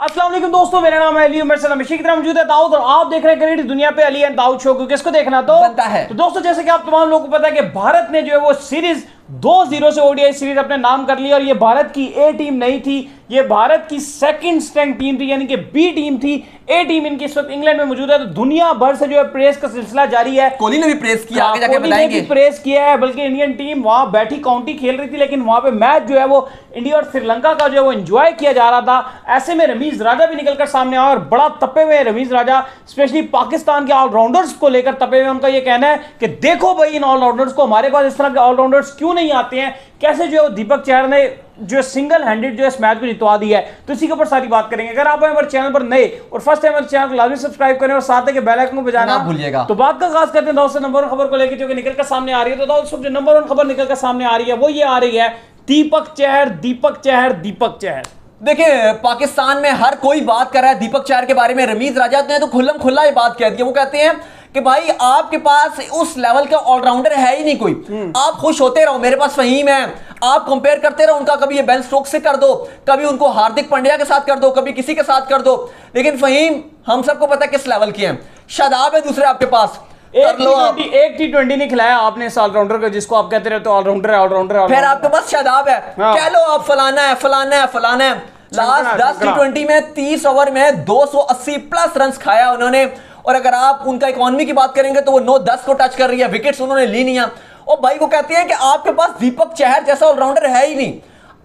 अस्सलाम वालेकुम दोस्तों, मेरा नाम है अली। मेरे साथ हमेशा की तरह मौजूद है दाऊद और आप देख रहे हैं क्रिकेट दुनिया पे अली एंड दाऊद शो को। किसको देखना तो बनता है। तो दोस्तों, जैसे कि आप तमाम लोगों को पता है कि भारत ने जो है वो सीरीज 2-0 से ओडीआई सीरीज अपने नाम कर ली और ये भारत की ए टीम नहीं थी, ये भारत की सेकंड स्ट्रेंथ टीम थी, यानी कि बी टीम थी। ए टीम इनकी इस वक्त इंग्लैंड में मौजूद है। तो दुनिया भर से जो है प्रेस का सिलसिला जारी है। कोहली ने भी प्रेस किया, आगे जाके कोहली ने बताएंगे। भी प्रेस किया है, बल्कि इंडियन टीम वहां बैठी काउंटी खेल रही थी, लेकिन वहां पे मैच जो है वो इंडिया और श्रीलंका का जो है वो एंजॉय किया जा रहा था। ऐसे में रमीज राजा भी निकलकर सामने आया और बड़ा तपे हुए रमीज राजा, स्पेशली पाकिस्तान के ऑलराउंडर्स को लेकर तपे हुए। उनका ये कहना है कि देखो भाई इन ऑलराउंडर्स को, हमारे पास इस तरह के ऑलराउंडर्स क्यों नहीं आते हैं, कैसे जो दीपक चहर ने जो सिंगल हैंडेड जो इस मैच को जितवा दिया है। तो इसी के ऊपर सारी बात करेंगे। अगर आप हमारे चैनल पर नए और फर्स्ट टाइम हमारे चैनल को लाजमी सब्सक्राइब करें और साथ ही बेल आइकन को बजाना ना भूलिएगा। तो बात का आगाज करते हैं दोस्तों नंबर वन खबर को लेकर, जो कि निकल कर सामने आ रही है। तो दोस्तों जो नंबर वन खबर निकल कर सामने आ रही है वो ये आ रही है, दीपक चहर दीपक चहर दीपक चहर। देखिए, पाकिस्तान में हर कोई बात कर रहा है दीपक चहर के बारे में। रमीज राजा ने तो खुल्लम खुल्ला ये बात कह दी। वो कहते हैं कि भाई आपके पास उस लेवल का ऑलराउंडर है ही नहीं कोई, आप खुश होते रहो, मेरे पास फहीम है, आप कंपेयर करते रहो उनका, कभी ये बेन स्टोक्स से कर दो, कभी उनको हार्दिक पांड्या के साथ कर दो, कभी किसी के साथ कर दो, लेकिन फहीम हम सबको पता है किस लेवल की है। शादाब है दूसरे आपके पास, एक टी20 नहीं खिलाया आपने इस ऑलराउंडर को, जिसको आप कहते रहते हो ऑलराउंडर है ऑलराउंडर है। फिर आपके पास शादाब है, कह लो आप फलाना है फलाना है फलाना है। लास्ट 10 टी20 में 30 ओवर में 280 प्लस रन खाया उन्होंने। और अगर आप उनका इकोनॉमी की बात करेंगे तो वो 9-10 को टच कर रही है, विकेट्स उन्होंने ली नहीं है। और भाई वो कहते हैं कि आपके पास दीपक चहर जैसा ऑलराउंडर है ही नहीं।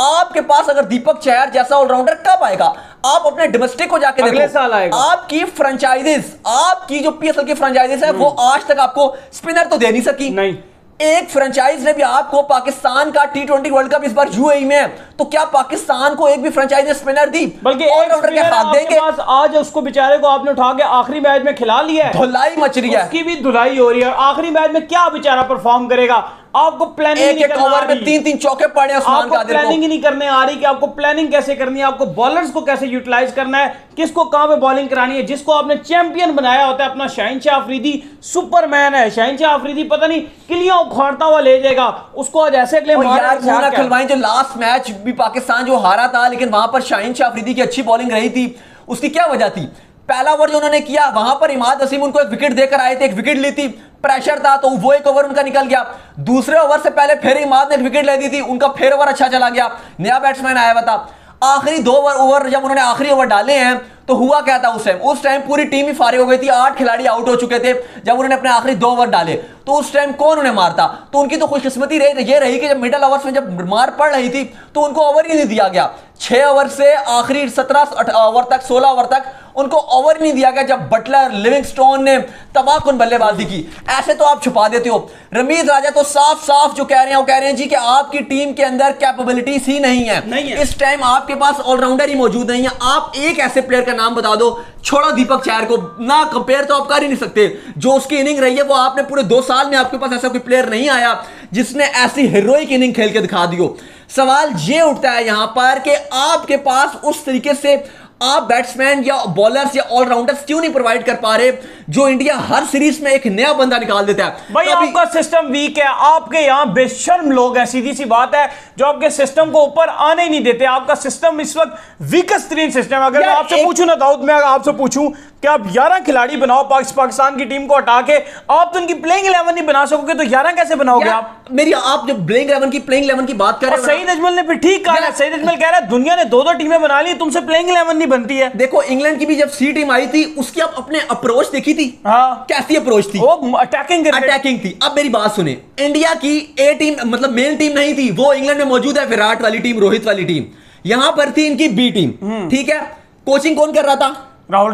आपके पास अगर दीपक चहर जैसा ऑलराउंडर कब आएगा? आप अपने डोमेस्टिक को जाके देखो, अगले साल आएगा। आपकी फ्रेंचाइजीज, आपकी जो पीएसएल की फ्रेंचाइजीज है वो आज तक आपको स्पिनर तो दे नहीं सकी। नहीं, एक फ्रेंचाइज ने भी आपको, पाकिस्तान का टी20 वर्ल्ड कप इस बार यूएई में है, तो क्या पाकिस्तान को एक भी फ्रेंचाइज ने स्पिनर दी? बल्कि ऑलराउंडर के हाथ देंगे। आज उसको बेचारे को आपने उठा के आखिरी मैच में खिला लिया है, धुलाई मच रही है, उसकी भी धुलाई हो रही है। आखिरी मैच में क्या बेचारा परफॉर्म करेगा? आपको प्लानिंग एक ओवर में 3-3 चौके पड़े उस्मान कादिर को। प्लानिंग ही नहीं करने आ रही कि आपको प्लानिंग कैसे करनी है, आपको बॉलर्स को कैसे यूटिलाइज करना है, किसको कहां पे बॉलिंग करानी है। जिसको आपने चैंपियन बनाया होता है अपना, शहीनशाह अफरीदी सुपरमैन है, शहीनशाह अफरीदी पता नहीं किलियां उखाड़ता हुआ ले जाएगा, उसको आज ऐसे अगले खिलवाएं। जो लास्ट मैच भी पाकिस्तान जो हारा था, लेकिन वहां पर शहीनशाह अफरीदी की अच्छी बॉलिंग रही थी। उसकी क्या वजह थी? पहला ओवर जो उन्होंने किया वहां पर इमाद वसीम उनको एक विकेट देकर आए थे, एक विकेट ली थी, प्रेशर था तो वो एक ओवर उनका निकल गया। दूसरे ओवर से पहले फिर इमाद ने एक विकेट ले दी थी, उनका फिर ओवर अच्छा चला गया, नया बैट्समैन आया हुआ था। आखिरी 2 ओवर जब उन्होंने आखिरी ओवर डाले हैं तो हुआ क्या था उस टाइम पूरी टीम ही फारिग हो गई थी, 8 खिलाड़ी आउट हो चुके थे जब उन्होंने अपने आखिरी 2 ओवर डाले। तो उस टाइम कौन उन्हें मारता? तो उनकी तो खुशकिस्मती ये रही कि जब मिडल ओवर्स में जब मार पड़ रही थी तो उनको ओवर ही नहीं दिया गया। 6 ओवर से आखिरी 17 ओवर तक, 16 ओवर तक उनको ओवर नहीं दिया गया, जब बटलर लिविंगस्टोन ने तबाहकुन बल्लेबाजी की। ऐसे तो आप छुपा देते हो। रमीज राजा तो साफ साफ जो कह रहे हैं वो कह रहे हैं जी कि आपकी टीम के अंदर कैपेबिलिटीज ही नहीं है। इस टाइम आपके पास ऑलराउंडर ही मौजूद नहीं है। आप एक ऐसे प्लेयर का नाम बता दो, छोड़ो दीपक चहर को, ना कंपेयर तो आप कर ही नहीं सकते। जो उसकी इनिंग रही है वो आपने पूरे 2 साल में आपके पास ऐसा कोई प्लेयर नहीं आया जिसने ऐसी हीरोइक इनिंग खेल के दिखा दी हो। सवाल ये उठता है यहां पर कि आपके पास उस तरीके से आप बैट्समैन या बॉलर्स या ऑलराउंडर्स क्यों नहीं प्रोवाइड कर पा रहे जो इंडिया हर सीरीज में एक नया बंदा निकाल देता है। भाई आपका सिस्टम वीक है, आपके यहां बेशर्म लोग हैं, सीधी सी बात है, जो आपके सिस्टम को ऊपर आने ही नहीं देते। आपका सिस्टम इस वक्त वीकेस्ट तरीन सिस्टम है। अगर मैं आपसे पूछूं ना दाऊद, मैं आपसे पूछूं कि आप 11 खिलाड़ी बनाओ पाकिस्तान की टीम को हटा के, आप तो उनकी प्लेइंग 11 नहीं बना सकोगे, तो 11 कैसे बनाओगे आप? आप जब प्लेइंग 11 की बात कर रहे हैं, सईद अजमल ने भी ठीक कहा है। सईद अजमल कह रहा है दुनिया ने 2-2 टीमें बना ली, तुमसे प्लेइंग 11 नहीं बनती है। देखो इंग्लैंड की भी जब सी टीम आई थी उसकी आप अपने अप्रोच देखी थी। हाँ, कैसी अप्रोच थी? वो अटैकिंग थी। अब मेरी बात सुने, इंडिया की ए टीम मतलब मेन टीम नहीं थी, वो इंग्लैंड में मौजूद है, विराट वाली टीम, रोहित वाली टीम। यहां पर थी इनकी बी टीम, ठीक है। कोचिंग कौन कर रहा था? राहुल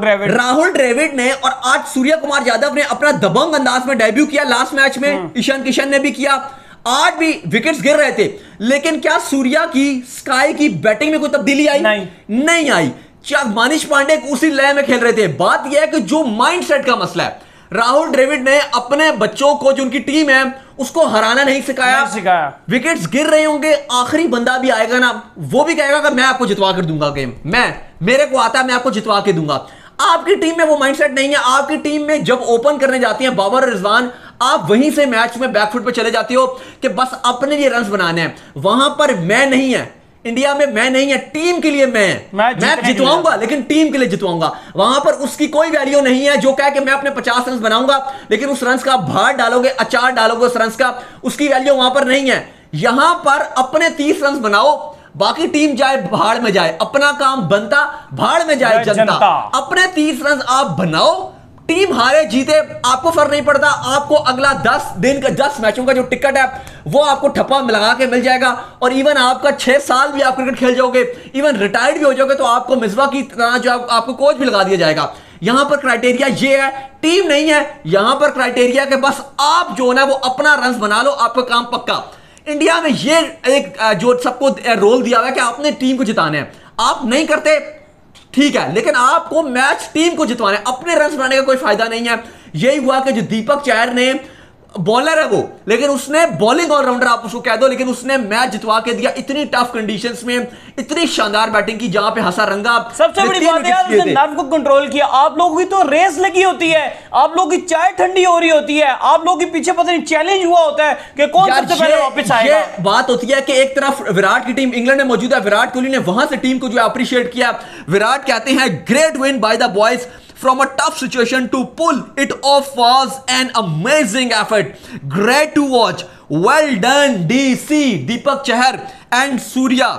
द्रविड़ ने। और आज सूर्य कुमार यादव ने अपना दबंग अंदाज में डेब्यू किया लास्ट मैच में, ईशान किशन ने भी किया। आज भी विकेट्स गिर रहे थे, लेकिन क्या सूर्या की, स्काई की बैटिंग में कोई तब्दीली आई? नहीं आई। मनीष पांडे उसी लय में खेल रहे थे। बात यह है कि जो माइंडसेट का मसला है, राहुल द्रविड़ ने अपने बच्चों को, जो उनकी टीम है, उसको हराना नहीं सिखाया। विकेट्स गिर रहे होंगे, आखिरी बंदा भी आएगा ना, वो भी कहेगा कि मैं आपको जितवा कर दूंगा गेम, मेरे को आता है, मैं आपको जितवा के दूंगा। आपकी टीम में वो माइंडसेट नहीं है। आपकी टीम में जब ओपन करने जाती है बाबर और रिजवान, आप वहीं से मैच में बैकफुट पे चले जाते हो कि बस अपने लिए रन्स बनाने हैं। वहां पर मैं नहीं है, इंडिया में मैं नहीं है, टीम के लिए मैच जितवाऊंगा, लेकिन टीम के लिए जितवाऊंगा। वहां पर उसकी कोई वैल्यू नहीं है जो कहे कि मैं अपने 50 रन बनाऊंगा, लेकिन उस रन का भार डालोगे, अचार डालोगे उस रन का, उसकी वैल्यू वहां पर नहीं है। यहां पर अपने 30 रन बनाओ, बाकी टीम जाए भाड़ में जाए, अपना काम बनता, भाड़ में जाए जनता। अपने 30 रन आप बनाओ, टीम हारे जीते आपको फर्क नहीं पड़ता। आपको अगला 10 दिन का 10 मैचों का जो टिकट है वो आपको ठप्पा में लगा के मिल जाएगा, और इवन आपका 6 साल भी आप क्रिकेट खेल जाओगे, इवन रिटायर्ड भी हो जाओगे, तो आपको मिसबा की तरह जो आपको कोच भी लगा दिया जाएगा। यहां पर क्राइटेरिया ये है, टीम नहीं है, यहां पर क्राइटेरिया के बस आप जो है वो अपना रन बना लो, आपका काम पक्का। इंडिया में ये एक जो सबको रोल दिया हुआ है कि आपने टीम को जिताना है, आप नहीं करते ठीक है, लेकिन आपको मैच टीम को जितवाना है, अपने रन बनाने का कोई फायदा नहीं है। यही हुआ कि जो दीपक चहर ने, बॉलर है वो, लेकिन उसने बॉलिंग ऑलराउंडर आप उसको कह दो, लेकिन उसने मैच जितवा के दिया इतनी टफ कंडीशंस में, इतनी शानदार बैटिंग की जहां पे हंसा रंगा। सबसे बड़ी बात है यार, उसने नर्व को कंट्रोल किया। आप लोगों की तो रेस लगी होती है, आप लोगों की चाय ठंडी हो रही होती है, आप लोगों के पीछे पता नहीं चैलेंज हुआ होता है कि कौन सबसे पहले वापस आएगा। ये बात होती है कि एक तरफ विराट की टीम इंग्लैंड में मौजूद है, विराट कोहली ने वहां से टीम को जो अप्रिशिएट किया। विराट कहते हैं great win by the boys from a tough situation to pull it off was an amazing effort, great to watch, well done DC, Deepak Chahar and Surya,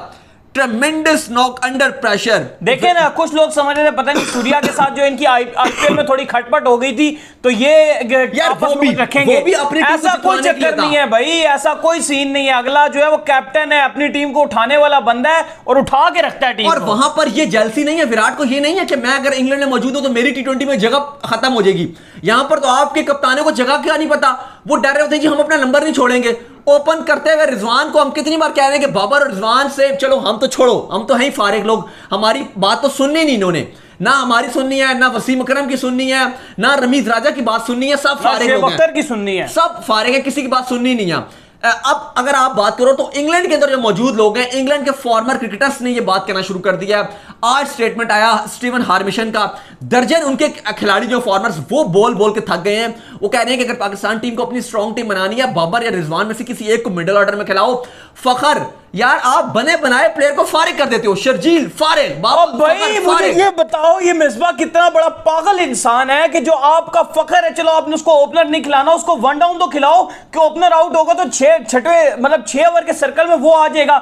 tremendous knock under pressure। देखे ना, कुछ लोग समझ रहे थे पता नहीं सूर्या के साथ जो इनकी आईपीएल में थोड़ी खटपट हो गई थी, तो ये आपस में रखेंगे, ऐसा कोई चक्कर नहीं है भाई, ऐसा कोई सीन नहीं है। अगला जो है वो कैप्टन है, अपनी टीम को उठाने वाला बंदा है और उठा के रखता है टीम और वहां पर ये जेलसी नहीं है विराट को, ये नहीं है कि मैं अगर इंग्लैंड में मौजूद हूं तो मेरी टी20 में जगह खत्म हो जाएगी। यहां पर तो आपके कप्तानों को जगह क्या नहीं पता, वो डर रहे होते हैं जी हम अपना नंबर नहीं छोड़ेंगे। ओपन करते हुए रिजवान को हम कितनी बार कह रहे हैं कि बाबर और रिजवान से चलो हम तो छोड़ो, हम तो हैं फारिग लोग, हमारी बात तो सुननी नहीं इन्होंने, ना हमारी सुननी है, ना वसीम अकरम की सुननी है, ना रमीज राजा की बात सुननी है, सब फारिग लोग हैं, की सुननी है, सब फारिग है, किसी की बात सुननी नहीं है। अब अगर आप बात करो तो इंग्लैंड के अंदर जो मौजूद लोग हैं, इंग्लैंड के फॉर्मर क्रिकेटर्स ने ये बात कहना शुरू कर दिया। आज स्टेटमेंट आया स्टीवन हार्मिशन का, दर्जन उनके खिलाड़ी जो फॉर्मर्स वो बोल बोल के थक गए हैं। वो कह रहे हैं कि अगर पाकिस्तान टीम को अपनी स्ट्रॉन्ग टीम बनानी है, बाबर या रिजवान में से किसी एक को मिडिल ऑर्डर में खिलाओ। फखर यार आप बने बनाए प्लेयर को फारिग कर देते हो, शर्जील फारिग। भाई मुझे ये बताओ, ये मिसबा कितना बड़ा पागल इंसान है कि जो आपका फखर है, चलो आपने उसको ओपनर नहीं खिलाना, उसको वन डाउन तो खिलाओ कि ओपनर आउट होगा तो 6 ओवर के सर्कल में वो आ जाएगा।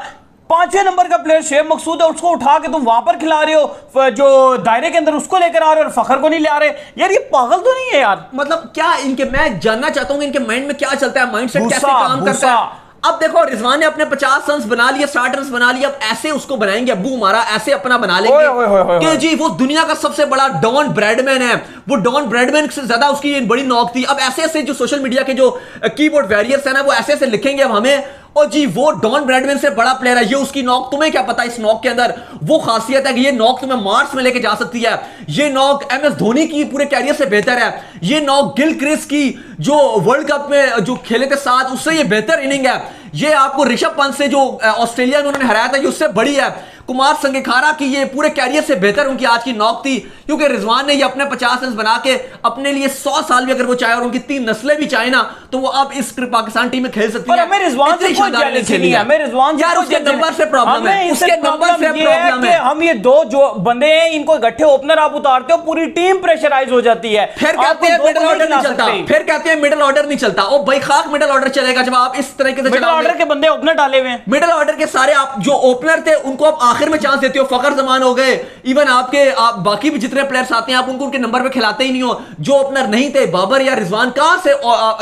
5वें नंबर का प्लेयर शेख मकसूद है, उसको उठा के तुम वहां पर खिला रहे हो, जो दायरे के अंदर उसको लेकर आ रहे हो और फखर को नहीं ला रहे। यार ये पागल तो नहीं है यार, मतलब क्या इनके, मैं जानना चाहता हूं इनके माइंड में क्या चलता है, माइंडसेट कैसे काम करता है। अब देखो रिजवान ने अपने 50 रन बना लिए, 60 रन बना लिए, अब ऐसे उसको बनाएंगे अब्बू हमारा, ऐसे अपना बना लेंगे कि जी वो दुनिया का सबसे बड़ा डॉन ब्रैडमैन है, वो डॉन ब्रैडमैन से ज्यादा उसकी बड़ी नॉक थी। अब ऐसे ऐसे जो सोशल मीडिया के जो कीबोर्ड वॉरियर्स है ना, वो ऐसे ऐसे लिखेंगे अब हमें, और जी वो डॉन ब्रैडमैन से बड़ा प्लेयर है, ये उसकी नॉक, तुम्हें क्या पता इस नॉक के अंदर वो खासियत है कि ये नॉक तुम्हें मार्स में लेके जा सकती है, ये नॉक एमएस धोनी की पूरे कैरियर से बेहतर है, ये नॉक गिल क्रिस की जो वर्ल्ड कप में जो खेले थे साथ उससे ये बेहतर इनिंग है, ये आपको ऋषभ पंत से जो ऑस्ट्रेलिया में उन्होंने हराया था ये उससे बड़ी है, कुमार संगकारा की ये पूरे कैरियर से बेहतर उनकी आज की नॉक थी, क्योंकि रिजवान ने ये अपने 50 रन बना के अपने लिए 100 साल भी अगर वो चाहे और उनकी 3 नस्लें भी चाहे ना, तो वो अब इस पाकिस्तान टीम में खेल सकती है। हमें रिजवान से कोई जेलसी नहीं है, हमें रिजवान यार उसके नंबर से प्रॉब्लम है, उसके नंबर से प्रॉब्लम है। हम ये दो जो बंदे हैं इनको गट्ठे ओपनर आप उतारते हो, पूरी टीम प्रेशराइज हो जाती है, फिर कहते हैं मिडिल ऑर्डर नहीं चलता, फिर कहते हैं मिडिल ऑर्डर नहीं चलता। ओ भाई खाक मिडिल ऑर्डर चलेगा जब आप इस तरीके से मिडिल ऑर्डर के बंदे ओपनर डाले हुए हैं, मिडिल ऑर्डर के सारे आप जो ओपनर थे उनको आप आखिर में चांस देते हो, फखर जमान हो गए, इवन आपके बाकी भी जितने प्लेयर्स आते हैं आप उनको उनके नंबर पे खिलाते ही नहीं हो। जो ओपनर नहीं थे बाबर या रिजवान, कहां से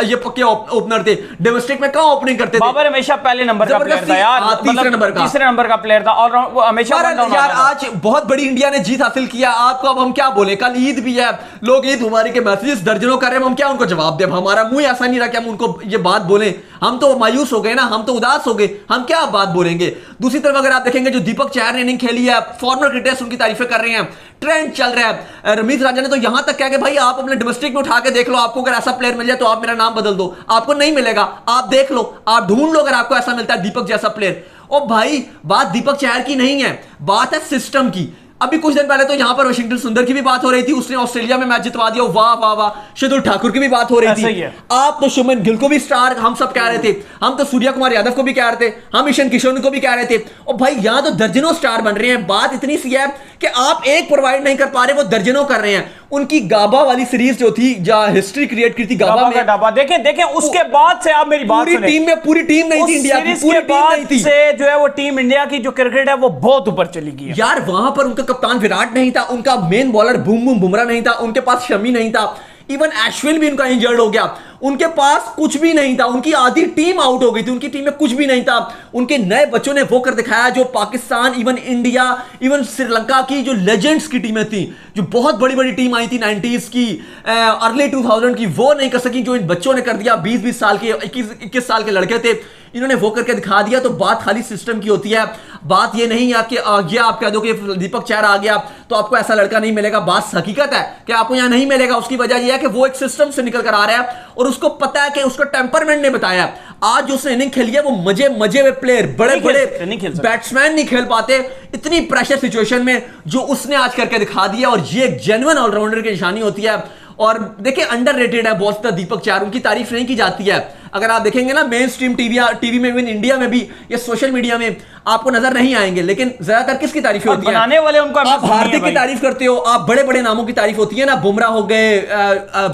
ये पक्के ओपनर थे, डोमेस्टिक में कहां ओपनिंग करते थे? बाबर हमेशा पहले नंबर का प्लेयर था यार, तीसरे नंबर का प्लेयर था और वो हमेशा यार आज बहुत बड़ी इंडिया ने जीत हासिल किया, आपको अब हम क्या बोले, कल ईद भी है, लोग ईद मुबारक के मैसेजेस दर्जनों कर रहे हैं, हम क्या उनको जवाब दें, हमारा मुंह ऐसा नहीं रहा कि हम उनको ये बात बोले, हम तो मायूस हो गए ना, हम तो उदास हो गए, हम क्या बात बोलेंगे। दूसरी तरफ अगर आप देखेंगे जो दीपक चहर ने इनिंग खेली है, फॉर्मर क्रिकेटर्स उनकी तारीफें कर रहे हैं, ट्रेंड चल रहा है। रमीज राजा ने तो यहां तक कहा कि भाई आप अपने डोमेस्टिक में उठा के देख लो, आपको अगर ऐसा प्लेयर मिल जाए तो आप मेरा नाम बदल दो, आपको नहीं मिलेगा, आप देख लो, आप ढूंढ लो अगर आपको ऐसा मिलता है दीपक जैसा प्लेयर। ओ भाई बात दीपक चहर की नहीं है, बात है सिस्टम की। अभी कुछ दिन पहले तो यहां पर वाशिंगटन सुंदर की भी बात हो रही थी, उसने ऑस्ट्रेलिया में मैच जितवा दिया, वाह वाह वाह। शार्दुल ठाकुर की भी बात हो रही थी। आप तो शुभमन गिल को भी स्टार हम सब कह रहे थे, हम तो सूर्या कुमार यादव को भी कह रहे थे, हम ईशान किशन को भी कह रहे थे। और भाई यहां तो दर्जनों स्टार बन रहे हैं। बात इतनी सी है कि आप एक प्रोवाइड नहीं कर पा रहे, वो दर्जनों कर रहे हैं। उनकी गाबा वाली सीरीज जो थी, जहां हिस्ट्री क्रिएट की थी गाबा में, देखें उसके बाद से आप मेरी बात सुनें, पूरी टीम नहीं थी इंडिया की, पूरी टीम नहीं थी से जो है वो टीम इंडिया की जो क्रिकेट है वो बहुत ऊपर चली गई है यार। वहां पर उनका कप्तान विराट नहीं था, उनका main bowler boom boom Bumrah नहीं था, उनके पास शमी नहीं था, इवन अश्विन भी उनका इंजर्ड हो गया, उनके पास कुछ भी नहीं था, उनकी आधी टीम आउट हो गई थी, उनकी टीम में कुछ भी नहीं था। उनके नए बच्चों ने वो कर दिखाया जो Pakistan, even India, even Sri Lanka की जो लेजेंड्स की टीमें थी, जो बहुत बड़ी बड़ी टीम आई थी 90s की, अर्ली 2000 की, वो नहीं कर सकी जो इन बच्चों ने कर दिया। 20-20 साल के, 21 साल के लड़के थे, इन्होंने वो करके दिखा दिया। तो बात खाली सिस्टम की होती है, बात ये नहीं है कि ये आप कह दो कि दीपक चहर आ गया तो आपको ऐसा लड़का नहीं मिलेगा। बात हकीकत है कि आपको यहां नहीं मिलेगा। उसकी वजह यह है कि वो एक सिस्टम से निकल कर आ रहा है और उसको पता है कि उसका टेम्परमेंट ने बताया। आज जो उसने इनिंग खेली है वो मजे में प्लेयर, बड़े बड़े बैट्समैन नहीं खेल पाते इतनी प्रेशर सिचुएशन में, जो उसने आज करके दिखा दिया। और ये एक जेन्युइन ऑलराउंडर की निशानी होती है। और देखिए अंडररेटेड है बहुत ज्यादा दीपक चहर, उनकी तारीफ नहीं की जाती है। अगर आप देखेंगे ना मेन स्ट्रीम टीवी में, इवन इंडिया में भी, या सोशल मीडिया में आपको नजर नहीं आएंगे, लेकिन ज्यादातर किसकी तारीफ होती है? बनाने वाले उनको। आप हार्दिक की तारीफ करते हो, आप बड़े बड़े नामों की तारीफ होती है ना, बुमराह हो गए,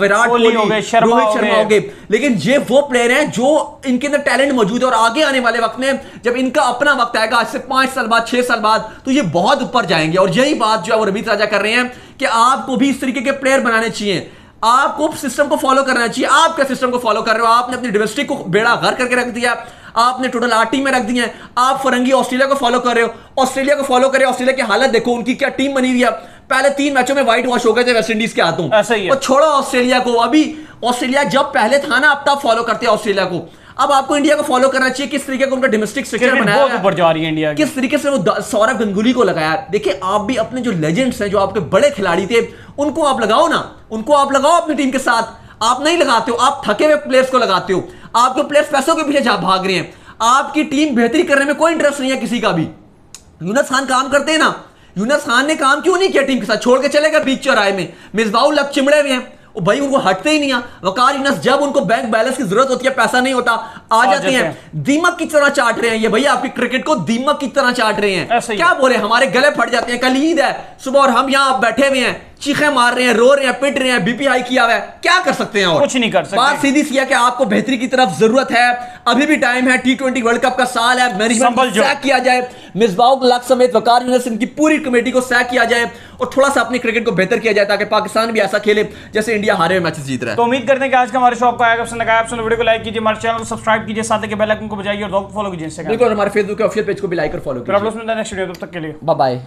विराट कोहली हो गए, रोहित शर्मा हो गए। लेकिन ये वो प्लेयर हैं जो इनके अंदर टैलेंट मौजूद है और आगे आने वाले वक्त में जब इनका अपना वक्त आएगा, आज से 5 साल बाद, 6 साल बाद, तो ये बहुत ऊपर जाएंगे। और यही बात जो है वो रमीत राजा कर रहे हैं कि आपको भी इस तरीके के प्लेयर बनाने चाहिए, आपको सिस्टम को फॉलो करना चाहिए। आप क्या सिस्टम को फॉलो कर रहे हो? आपने अपनी डिवेस्टिक को बेड़ा घर करके रख दिया, आपने टोटल 8 टीमें रख दी हैं। आप फरंगी ऑस्ट्रेलिया को फॉलो कर रहे हो, ऑस्ट्रेलिया को फॉलो करें। ऑस्ट्रेलिया की हालत देखो, उनकी क्या टीम बनी हुई है। पहले 3 मैचों में व्हाइट वॉश हो गए थे वेस्ट इंडीज के हाथों। ऐसा ही है। और छोड़ो ऑस्ट्रेलिया को, अभी ऑस्ट्रेलिया जब पहले था ना, अब तब फॉलो करते हैं ऑस्ट्रेलिया को। अब आपको इंडिया को फॉलो करना चाहिए, किस तरीके का उनका डोमेस्टिक स्ट्रक्चर बनाया है, ऊपर जा रही है इंडिया, किस तरीके से वो सौरव गंगुली को लगाया। देखिए आप भी अपने जो लेजेंड्स हैं, जो आपके बड़े खिलाड़ी थे, उनको आप लगाओ ना, उनको आप लगाओ अपनी टीम के साथ। आप नहीं लगाते हो, आप थके हुए प्लेयर्स को लगाते हो। आपके प्लेयर्स पैसों के पीछे भाग रहे हैं, आपकी टीम बेहतरी करने में कोई इंटरेस्ट नहीं है किसी का भी। यूनुस खान काम करते हैं ना, यूनुस खान ने काम क्यों नहीं किया टीम के साथ? छोड़ के चले गए बीच चौराहे में। मिसबाउल लग चिमड़े हुए हैं, भाई उनको हटते ही नहीं है। वकार यूनुस जब उनको बैंक बैलेंस की जरूरत होती है, पैसा नहीं होता, आ जाते हैं, दीमक की तरह चाट रहे हैं ये भैया, आपकी क्रिकेट को दीमक की तरह चाट रहे हैं। क्या बोले, हमारे गले फट जाते हैं। कल ईद है सुबह और हम यहाँ बैठे हुए हैं, चीखें मार रहे हैं, रो रहे हैं, पिट रहे हैं, बीपी हाई किया हुआ है, क्या कर सकते हैं? और कुछ नहीं कर सकते। बात सीधी सी है कि आपको बेहतरी की तरफ जरूरत है, अभी भी टाइम है। T20 वर्ल्ड कप का साल है, मैनेजमेंट सैक किया जाए, मिसबाह लक समेत वकार यूनुस, इनकी पूरी कमेटी को सैक किया जाए और थोड़ा सा अपनी क्रिकेट को बेहतर किया जाए, ताकि पाकिस्तान भी ऐसा खेले जैसे इंडिया हारे हुए मैचेस जीत रहा है। तो उम्मीद करते हैं कि आज का हमारे शो आपको आएगा पसंद आया। आप वीडियो को लाइक कीजिए, हमारे चैनल को सब्सक्राइब कीजिए, साथ ही बेल आइकन को बजाइए और फॉलो कीजिए। बिल्कुल, हमारे फेसबुक के ऑफिशियल पेज को भी लाइक और फॉलो कीजिए। नेक्स्ट वीडियो, तब तक के लिए बाय बाय।